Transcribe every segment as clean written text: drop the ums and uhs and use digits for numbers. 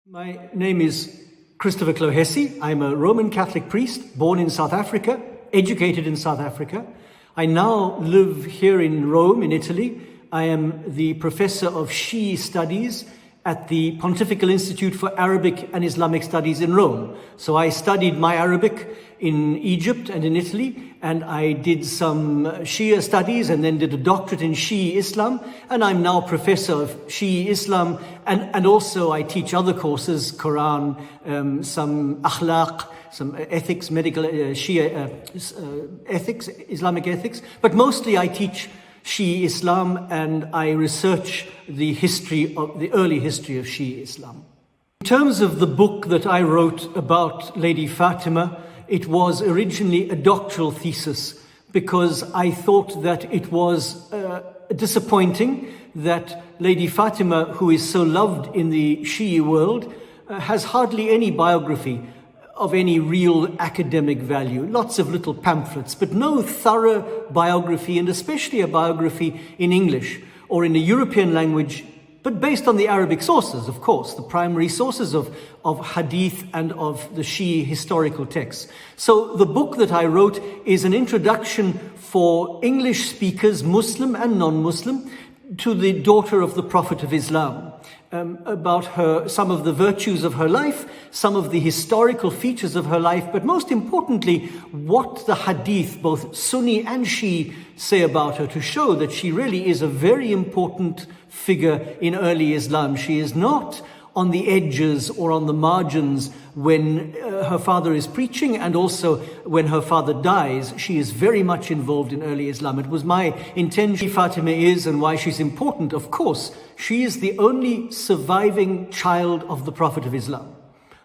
My name is Kiristofer Klohesi. I'm a Roman Catholic priest, born in South Africa, educated in South Africa. I now live here in Rome, in Italy. I am the professor of Shi'i studies at the Pontifical Institute for Arabic and Islamic Studies in Rome. So I studied my Arabic in Egypt and in Italy, and I did some Shia studies and then did a doctorate in Shi'i Islam, and I'm now professor of Shi'i Islam, and also I teach other courses, Quran, some akhlaq, some ethics, medical Shia ethics, Islamic ethics, but mostly I teach Shi'i Islam and I research the early history of Shi'i Islam. In terms of the book that I wrote about Lady Fatima, it was originally a doctoral thesis because I thought that it was disappointing that Lady Fatima, who is so loved in the Shi'i world, has hardly any biography of any real academic value. Lots of little pamphlets, but no thorough biography, and especially a biography in English or in a European language, but based on the Arabic sources, of course, the primary sources of hadith and of the Shi'i historical texts. So the book that I wrote is an introduction for English speakers, Muslim and non-Muslim, to the daughter of the Prophet of Islam, about her, some of the virtues of her life, some of the historical features of her life, but most importantly, what the hadith, both Sunni and Shi'i, say about her, to show that she really is a very important figure in early Islam. She is not on the edges or on the margins when her father is preaching, and also when her father dies. She is very much involved in early Islam. It was my intention. Fatima is, and why she's important, of course, she is the only surviving child of the Prophet of Islam.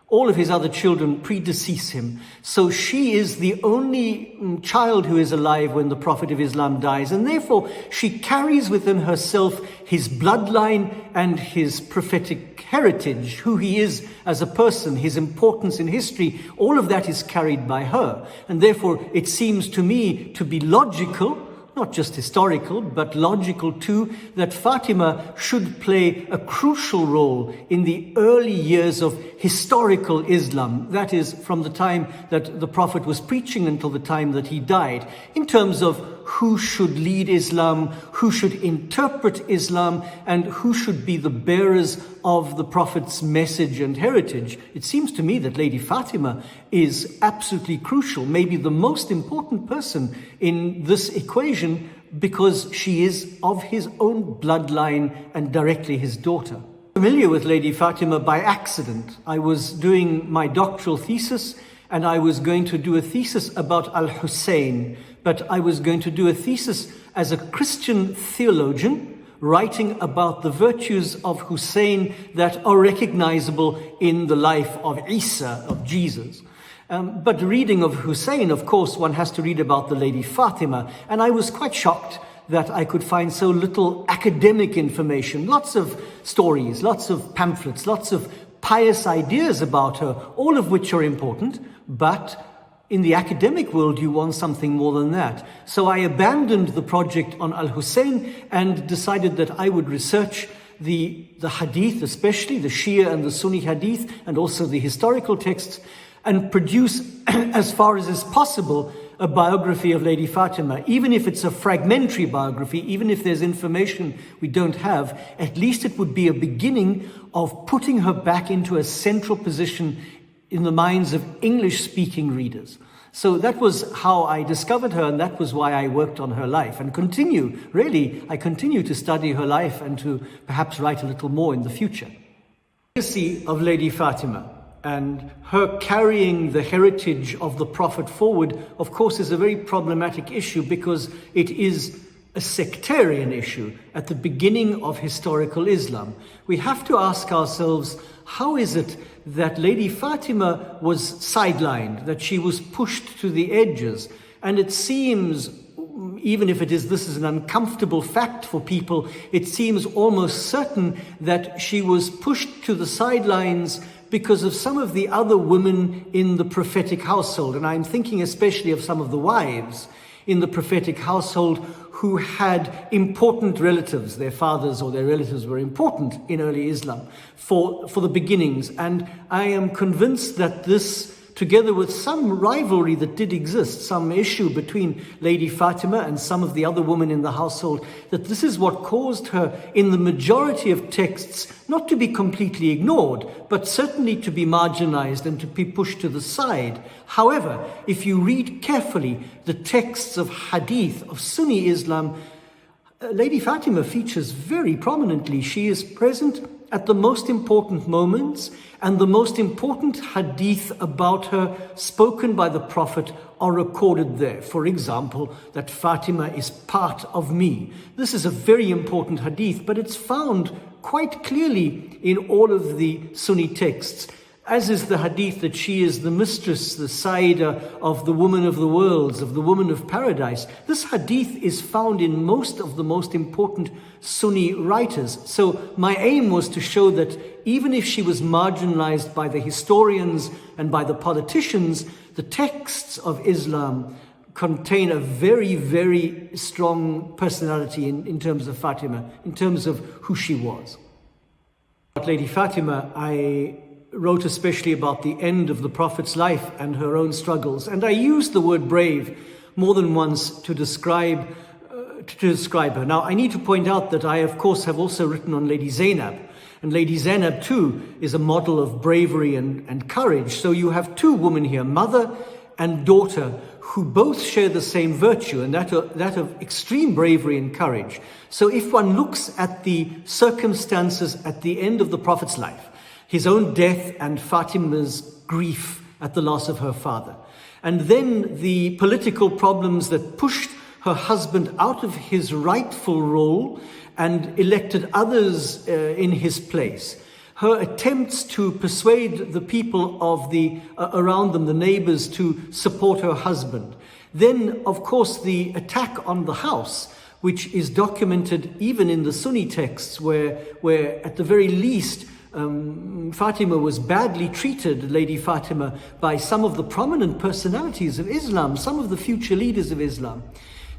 All of his other children predecease him. So she is the only child who is alive when the Prophet of Islam dies. And therefore, she carries within herself his bloodline and his prophetic heritage, who he is as a person, his importance in history. All of that is carried by her. And therefore, it seems to me to be logical, not just historical, but logical too, that Fatima should play a crucial role in the early years of historical Islam. That is, from the time that the Prophet was preaching until the time that he died, in terms of who should lead Islam, who should interpret Islam, and who should be the bearers of the Prophet's message and heritage. It seems to me that Lady Fatima is absolutely crucial, maybe the most important person in this equation, because she is of his own bloodline and directly his daughter. Familiar with Lady Fatima by accident. I was doing my doctoral thesis, and I was going to do a thesis about Al-Hussein, but I was going to do a thesis as a Christian theologian, writing about the virtues of Hussein that are recognizable in the life of Isa, of Jesus. But reading of Hussein, of course, one has to read about the Lady Fatima, and I was quite shocked that I could find so little academic information, lots of stories, lots of pamphlets, lots of pious ideas about her, all of which are important, but in the academic world, you want something more than that. So I abandoned the project on Al-Hussein and decided that I would research the hadith, especially the Shia and the Sunni hadith, and also the historical texts, and produce, as far as is possible, a biography of Lady Fatima. Even if it's a fragmentary biography, even if there's information we don't have, at least it would be a beginning of putting her back into a central position in the minds of English-speaking readers. So that was how I discovered her, and that was why I worked on her life, and I continue to study her life and to perhaps write a little more in the future. The legacy of Lady Fatima and her carrying the heritage of the Prophet forward, of course, is a very problematic issue because it is a sectarian issue at the beginning of historical Islam. We have to ask ourselves, how is it that Lady Fatima was sidelined, that she was pushed to the edges? And it seems, even if this is an uncomfortable fact for people, it seems almost certain that she was pushed to the sidelines because of some of the other women in the prophetic household. And I'm thinking especially of some of the wives in the prophetic household who had important relatives. Their fathers or their relatives were important in early Islam for the beginnings. And I am convinced that this, together with some rivalry that did exist, some issue between Lady Fatima and some of the other women in the household, that this is what caused her, in the majority of texts, not to be completely ignored, but certainly to be marginalized and to be pushed to the side. However, if you read carefully the texts of hadith, of Sunni Islam, Lady Fatima features very prominently. She is present at the most important moments, and the most important hadith about her spoken by the Prophet are recorded there. For example, that Fatima is part of me. This is a very important hadith, but it's found quite clearly in all of the Sunni texts, as is the hadith that she is the mistress, the Saida of the woman of the worlds, of the woman of paradise. This hadith is found in most of the most important Sunni writers. So my aim was to show that even if she was marginalized by the historians and by the politicians, the texts of Islam contain a very, very strong personality in terms of Fatima, in terms of who she was. About Lady Fatima, I wrote especially about the end of the Prophet's life and her own struggles. And I used the word brave more than once to describe her. Now, I need to point out that I, of course, have also written on Lady Zainab. And Lady Zainab, too, is a model of bravery and courage. So you have two women here, mother and daughter, who both share the same virtue, and that of extreme bravery and courage. So if one looks at the circumstances at the end of the Prophet's life, his own death and Fatima's grief at the loss of her father, and then the political problems that pushed her husband out of his rightful role and elected others in his place, her attempts to persuade the people of around them, the neighbors, to support her husband. Then, of course, the attack on the house, which is documented even in the Sunni texts, where at the very least Fatima was badly treated, Lady Fatima, by some of the prominent personalities of Islam, some of the future leaders of Islam.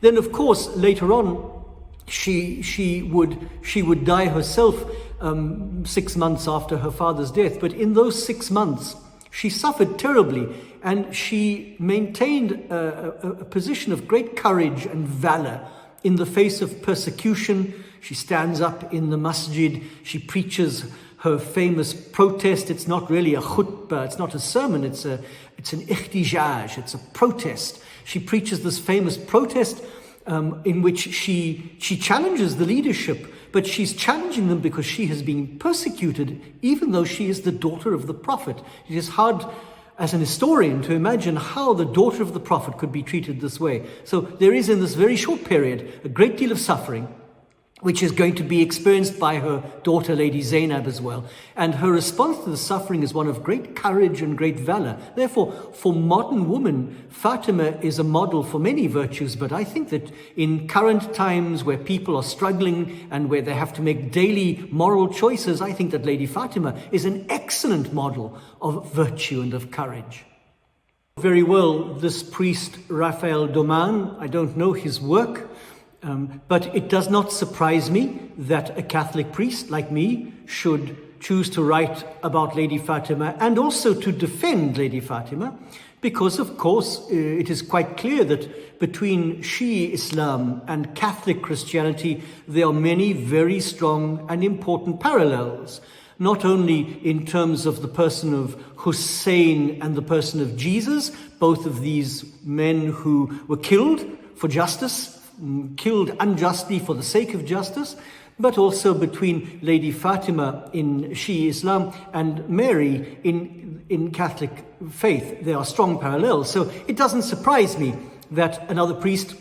Then, of course, later on, she would die herself 6 months after her father's death. But in those 6 months, she suffered terribly, and she maintained a position of great courage and valor in the face of persecution. She stands up in the masjid, she preaches her famous protest. It's not really a khutbah, it's not a sermon, it's an ihtijaj, it's a protest. She preaches this famous protest in which she challenges the leadership, but she's challenging them because she has been persecuted, even though she is the daughter of the Prophet. It is hard as an historian to imagine how the daughter of the Prophet could be treated this way. So there is, in this very short period, a great deal of suffering, which is going to be experienced by her daughter, Lady Zainab, as well. And her response to the suffering is one of great courage and great valor. Therefore, for modern women, Fatima is a model for many virtues, but I think that in current times where people are struggling and where they have to make daily moral choices, I think that Lady Fatima is an excellent model of virtue and of courage. Very well, this priest, Raphael Doman, I don't know his work, but it does not surprise me that a Catholic priest like me should choose to write about Lady Fatima and also to defend Lady Fatima, because of course it is quite clear that between Shia Islam and Catholic Christianity there are many very strong and important parallels, not only in terms of the person of Hussein and the person of Jesus, both of these men who were killed for justice, killed unjustly for the sake of justice, but also between Lady Fatima in Shia Islam and Mary in Catholic faith. There are strong parallels. So it doesn't surprise me that another priest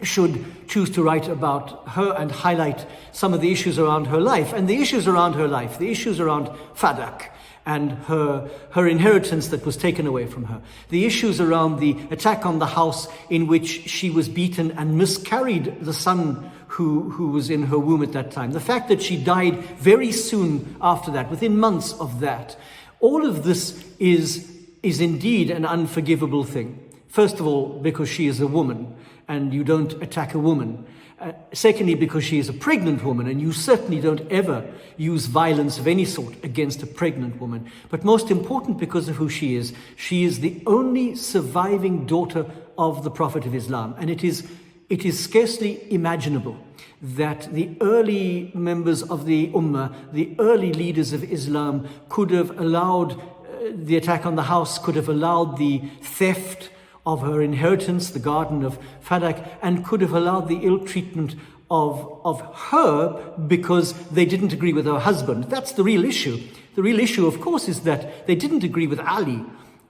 should choose to write about her and highlight some of the issues around her life. And the issues around her life, the issues around Fadak and her inheritance that was taken away from her. The issues around the attack on the house in which she was beaten and miscarried the son who was in her womb at that time. The fact that she died very soon after that, within months of that. All of this is indeed an unforgivable thing. First of all, because she is a woman, and you don't attack a woman. Secondly, because she is a pregnant woman, and you certainly don't ever use violence of any sort against a pregnant woman. But most important, because of who she is. She is the only surviving daughter of the Prophet of Islam. And it is scarcely imaginable that the early members of the Ummah, the early leaders of Islam, could have allowed the attack on the house, could have allowed the theft of her inheritance, the Garden of Fadak, and could have allowed the ill treatment of her because they didn't agree with her husband. That's the real issue. The real issue, of course, is that they didn't agree with Ali.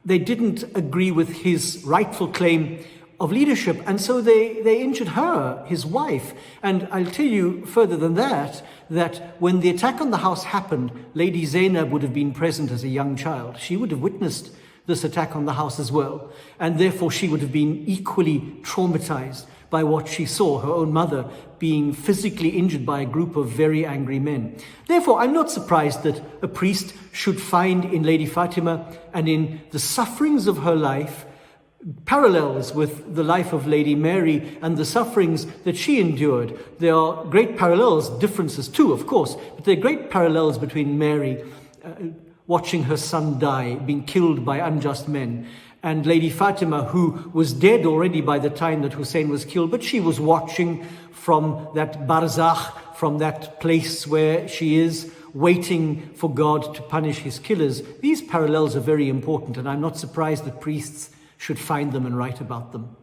They didn't agree with his rightful claim of leadership, and so they injured her, his wife. And I'll tell you further than that when the attack on the house happened, Lady Zainab would have been present as a young child. She would have witnessed this attack on the house as well, and therefore she would have been equally traumatized by what she saw, her own mother being physically injured by a group of very angry men. Therefore, I'm not surprised that a priest should find in Lady Fatima and in the sufferings of her life parallels with the life of Lady Mary and the sufferings that she endured. There are great parallels, differences too, of course, but there are great parallels between Mary watching her son die, being killed by unjust men, and Lady Fatima, who was dead already by the time that Hussein was killed, but she was watching from that barzakh, from that place where she is, waiting for God to punish his killers. These parallels are very important, and I'm not surprised that priests should find them and write about them.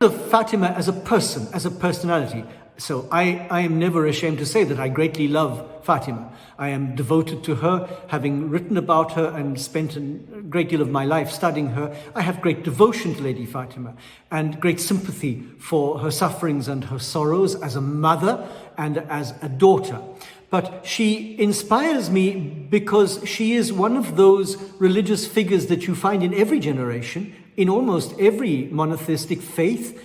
Of Fatima as a person, as a personality. So I am never ashamed to say that I greatly love Fatima. I am devoted to her, having written about her and spent a great deal of my life studying her. I have great devotion to Lady Fatima and great sympathy for her sufferings and her sorrows as a mother and as a daughter. But she inspires me because she is one of those religious figures that you find in every generation, in almost every monotheistic faith,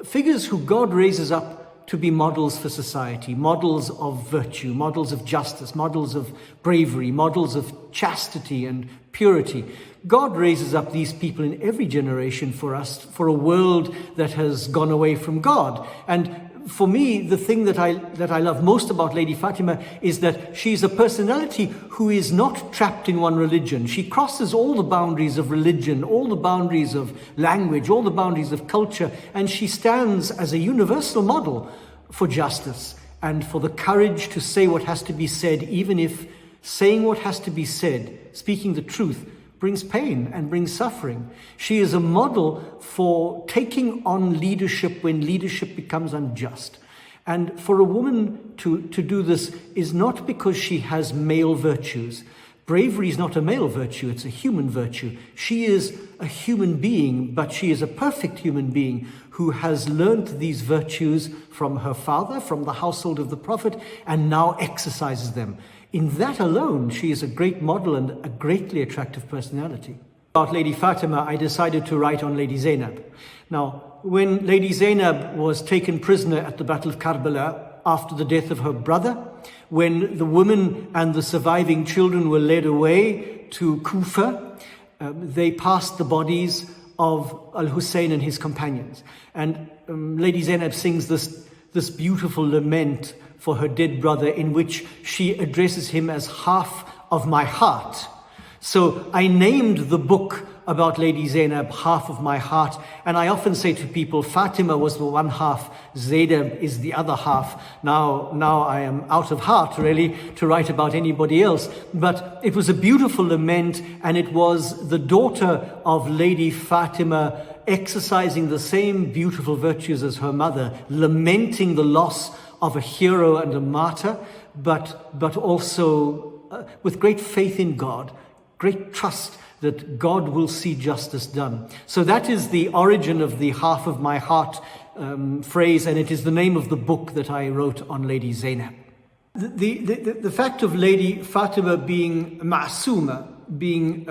figures who God raises up to be models for society, models of virtue, models of justice, models of bravery, models of chastity and purity. God raises up these people in every generation for us, for a world that has gone away from God. And for me, the thing that I love most about Lady Fatima is that she's a personality who is not trapped in one religion. She crosses all the boundaries of religion, all the boundaries of language, all the boundaries of culture, and she stands as a universal model for justice and for the courage to say what has to be said, even if saying what has to be said, speaking the truth, brings pain and brings suffering. She is a model for taking on leadership when leadership becomes unjust. And for a woman to do this is not because she has male virtues. Bravery is not a male virtue, it's a human virtue. She is a human being, but she is a perfect human being who has learnt these virtues from her father, from the household of the Prophet, and now exercises them. In that alone, she is a great model and a greatly attractive personality. About Lady Fatima, I decided to write on Lady Zainab. Now, when Lady Zainab was taken prisoner at the Battle of Karbala after the death of her brother, when the women and the surviving children were led away to Kufa, they passed the bodies of Al-Hussein and his companions. And Lady Zainab sings this beautiful lament for her dead brother, in which she addresses him as half of my heart. So I named the book about Lady Zainab Half of My Heart, and I often say to people, Fatima was the one half, Zainab is the other half. Now I am out of heart, really, to write about anybody else. But it was a beautiful lament, and it was the daughter of Lady Fatima exercising the same beautiful virtues as her mother, lamenting the loss of a hero and a martyr, but also with great faith in God, great trust that God will see justice done. So that is the origin of the half of my heart phrase, and it is the name of the book that I wrote on Lady Zainab. The fact of Lady Fatima being ma'asuma, being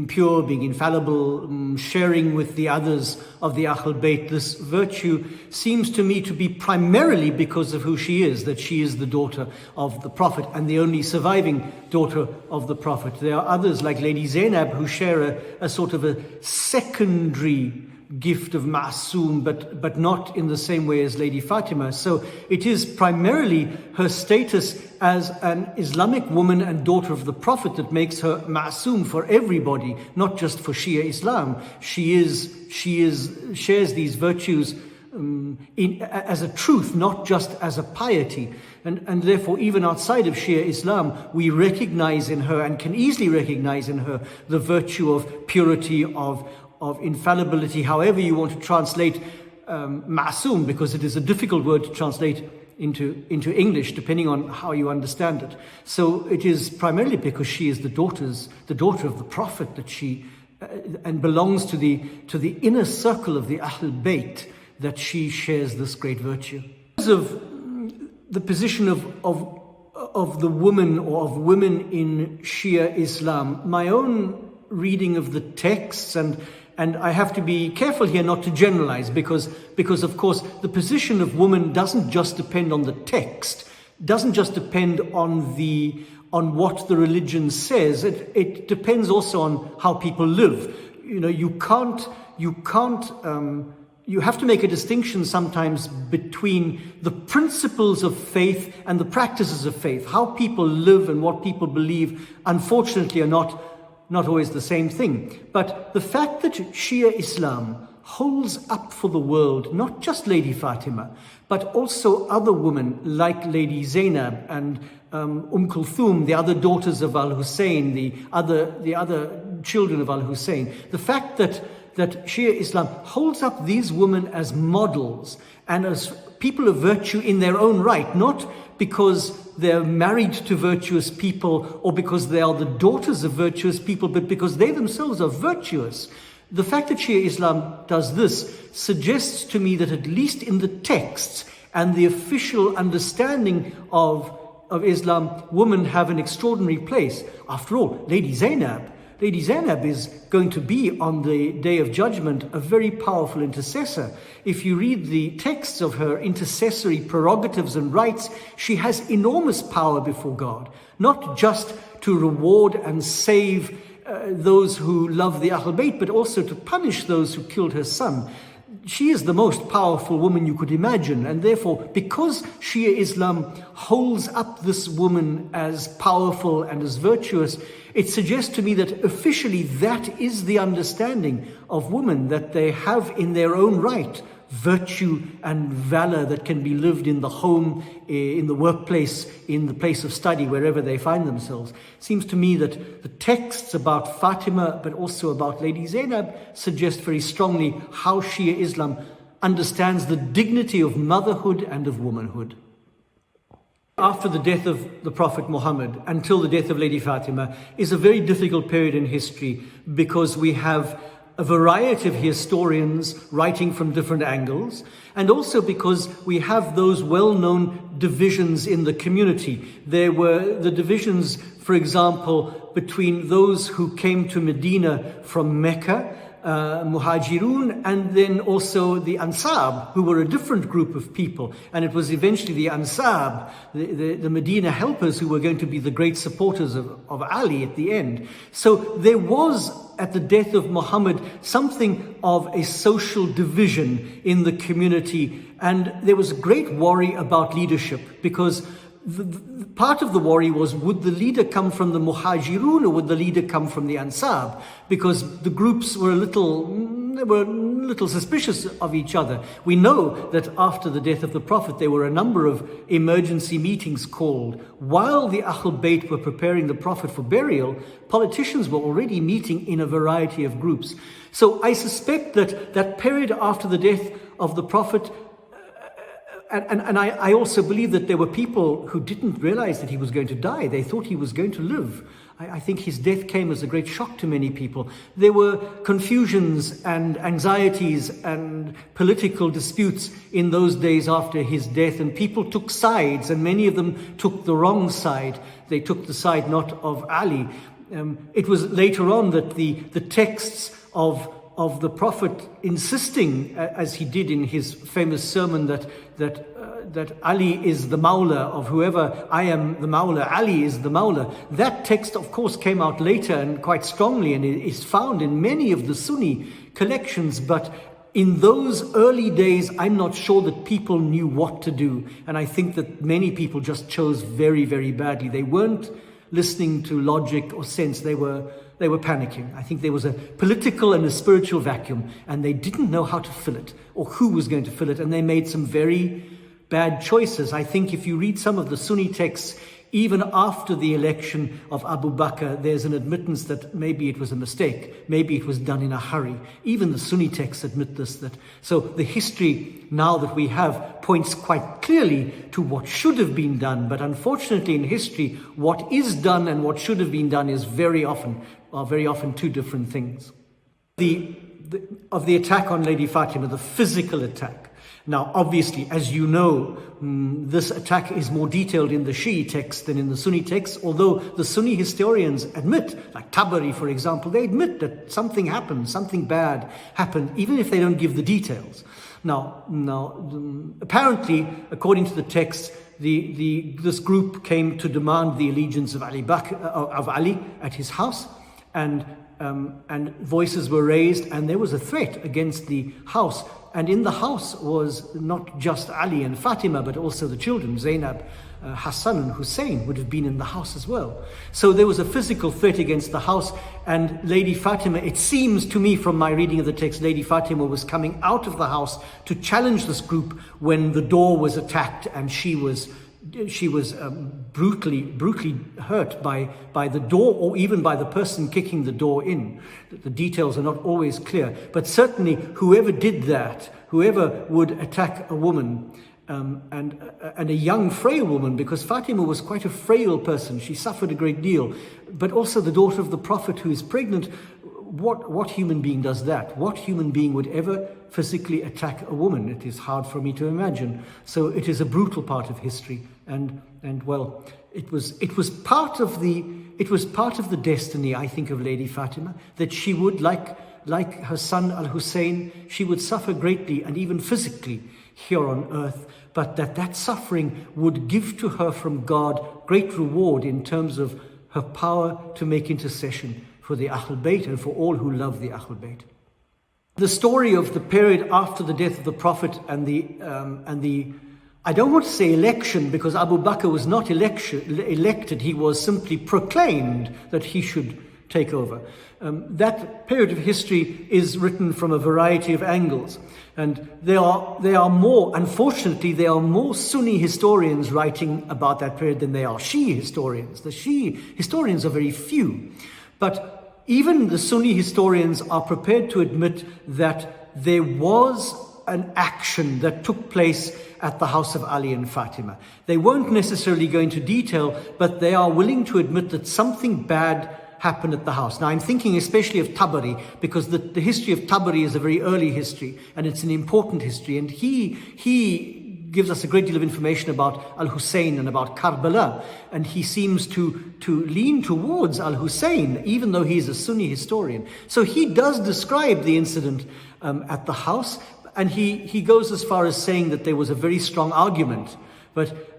pure, being infallible, sharing with the others of the Ahl Bayt, this virtue seems to me to be primarily because of who she is, that she is the daughter of the Prophet and the only surviving daughter of the Prophet. There are others like Lady Zainab who share a sort of a secondary gift of Ma'soom, but not in the same way as Lady Fatima. So it is primarily her status as an Islamic woman and daughter of the Prophet that makes her Ma'soom for everybody, not just for Shia Islam. She shares these virtues as a truth, not just as a piety. And therefore, even outside of Shia Islam, we recognize in her, and can easily recognize in her, the virtue of purity, of infallibility, however you want to translate ma'soom, because it is a difficult word to translate into English, depending on how you understand it. So it is primarily because she is the daughter of the Prophet, that she and belongs to the inner circle of the Ahl Bayt, that she shares this great virtue. Because of the position of the woman, or of women in Shia Islam, my own reading of the texts, and I have to be careful here not to generalize, because of course the position of woman doesn't just depend on the text, doesn't just depend on what the religion says. It depends also on how people live. You know, you have to make a distinction sometimes between the principles of faith and the practices of faith. How people live and what people believe, unfortunately, are not always the same thing. But the fact that Shia Islam holds up for the world not just Lady Fatima, but also other women like Lady Zainab and Kulthum, the other daughters of Al-Hussein, the other children of Al-Hussein. The fact that Shia Islam holds up these women as models and as people of virtue in their own right, not because they're married to virtuous people or because they are the daughters of virtuous people, but because they themselves are virtuous. The fact that Shia Islam does this suggests to me that at least in the texts and the official understanding of Islam, women have an extraordinary place. After all, Lady Zainab is going to be on the Day of Judgment a very powerful intercessor. If you read the texts of her intercessory prerogatives and rights, she has enormous power before God, not just to reward and save those who love the Ahl Bayt, but also to punish those who killed her son. She is the most powerful woman you could imagine, and therefore, because Shia Islam holds up this woman as powerful and as virtuous, it suggests to me that officially that is the understanding of women, that they have in their own right virtue and valor that can be lived in the home, in the workplace, in the place of study, wherever they find themselves. It seems to me that the texts about Fatima, but also about Lady Zainab, suggest very strongly how Shia Islam understands the dignity of motherhood and of womanhood. After the death of the Prophet Muhammad until the death of Lady Fatima is a very difficult period in history, because we have a variety of historians writing from different angles, and also because we have those well-known divisions in the community. There were the divisions, for example, between those who came to Medina from Mecca, Muhajirun, and then also the Ansab, who were a different group of people. And it was eventually the Ansab, the Medina helpers, who were going to be the great supporters of Ali at the end. So there was, at the death of Muhammad, something of a social division in the community, and there was great worry about leadership, because part of the worry was, would the leader come from the Muhajirun or would the leader come from the Ansab? Because the groups were a little suspicious of each other. We know that after the death of the Prophet, there were a number of emergency meetings called. While the Ahl Bayt were preparing the Prophet for burial, politicians were already meeting in a variety of groups. So I suspect that that period after the death of the Prophet, and I also believe that there were people who didn't realize that he was going to die. They thought he was going to live. I think his death came as a great shock to many people. There were confusions and anxieties and political disputes in those days after his death, and people took sides, and many of them took the wrong side. They took the side not of Ali. It was later on that the texts of the Prophet insisting, as he did in his famous sermon, that Ali is the Mawla of whoever, I am the Mawla, Ali is the Mawla. That text, of course, came out later and quite strongly, and is found in many of the Sunni collections. But in those early days, I'm not sure that people knew what to do. And I think that many people just chose very, very badly. They weren't listening to logic or sense. They were panicking. I think there was a political and a spiritual vacuum, and they didn't know how to fill it or who was going to fill it. And they made some very bad choices. I think if you read some of the Sunni texts, even after the election of Abu Bakr, there's an admittance that maybe it was a mistake. Maybe it was done in a hurry. Even the Sunni texts admit this. So the history now that we have points quite clearly to what should have been done. But unfortunately in history, what is done and what should have been done is very often two different things. Of the attack on Lady Fatima, the physical attack. Now, obviously, as you know, this attack is more detailed in the Shi'i text than in the Sunni text, although the Sunni historians admit, like Tabari, for example, they admit that something happened, something bad happened, even if they don't give the details. Now, apparently, according to the text, this group came to demand the allegiance of Ali at his house, and voices were raised, and there was a threat against the house. And in the house was not just Ali and Fatima, but also the children. Zainab, Hassan and Hussein would have been in the house as well. So there was a physical threat against the house, and Lady Fatima, it seems to me from my reading of the text, Lady Fatima was coming out of the house to challenge this group when the door was attacked, and she was brutally hurt by the door, or even by the person kicking the door in. The details are not always clear, but certainly whoever did that, whoever would attack a woman, and a young frail woman, because Fatima was quite a frail person, she suffered a great deal, but also the daughter of the Prophet who is pregnant. What human being does that? What human being would ever physically attack a woman? It is hard for me to imagine. So it is a brutal part of history, and well, it was part of the destiny, I think, of Lady Fatima, that she would, like her son Al-Hussein, she would suffer greatly and even physically here on earth, but that suffering would give to her from God great reward in terms of her power to make intercession for the Ahl Bayt and for all who love the Ahl Bayt. The story of the period after the death of the Prophet and the I don't want to say election, because Abu Bakr was not elected, he was simply proclaimed that he should take over. That period of history is written from a variety of angles, and there are more, unfortunately, there are more Sunni historians writing about that period than there are Shi'i historians. The Shi'i historians are very few, but even the Sunni historians are prepared to admit that there was an action that took place at the house of Ali and Fatima. They weren't necessarily going into detail, but they are willing to admit that something bad happened at the house. Now, I'm thinking especially of Tabari, because the history of Tabari is a very early history, and it's an important history, and he gives us a great deal of information about Al-Hussein and about Karbala, and he seems to lean towards Al-Hussein, even though he's a Sunni historian. So he does describe the incident at the house, and he goes as far as saying that there was a very strong argument,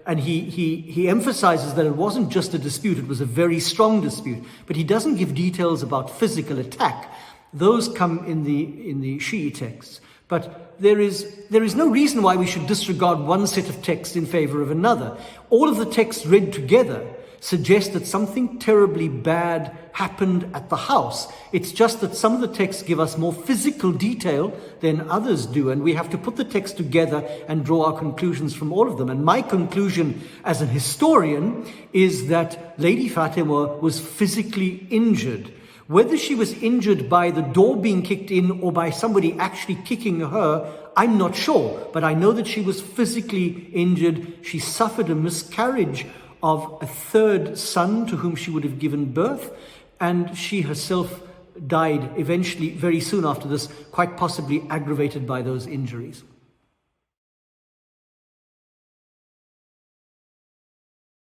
and he emphasizes that it wasn't just a dispute, it was a very strong dispute, but he doesn't give details about physical attack. Those come in the Shi'i texts. But there is no reason why we should disregard one set of texts in favor of another. All of the texts read together suggest that something terribly bad happened at the house. It's just that some of the texts give us more physical detail than others do, and we have to put the text together and draw our conclusions from all of them. And my conclusion as an historian is that Lady Fatima was physically injured. Whether she was injured by the door being kicked in or by somebody actually kicking her, I'm not sure, but I know that she was physically injured. She suffered a miscarriage of a third son to whom she would have given birth, and she herself died eventually very soon after this, quite possibly aggravated by those injuries.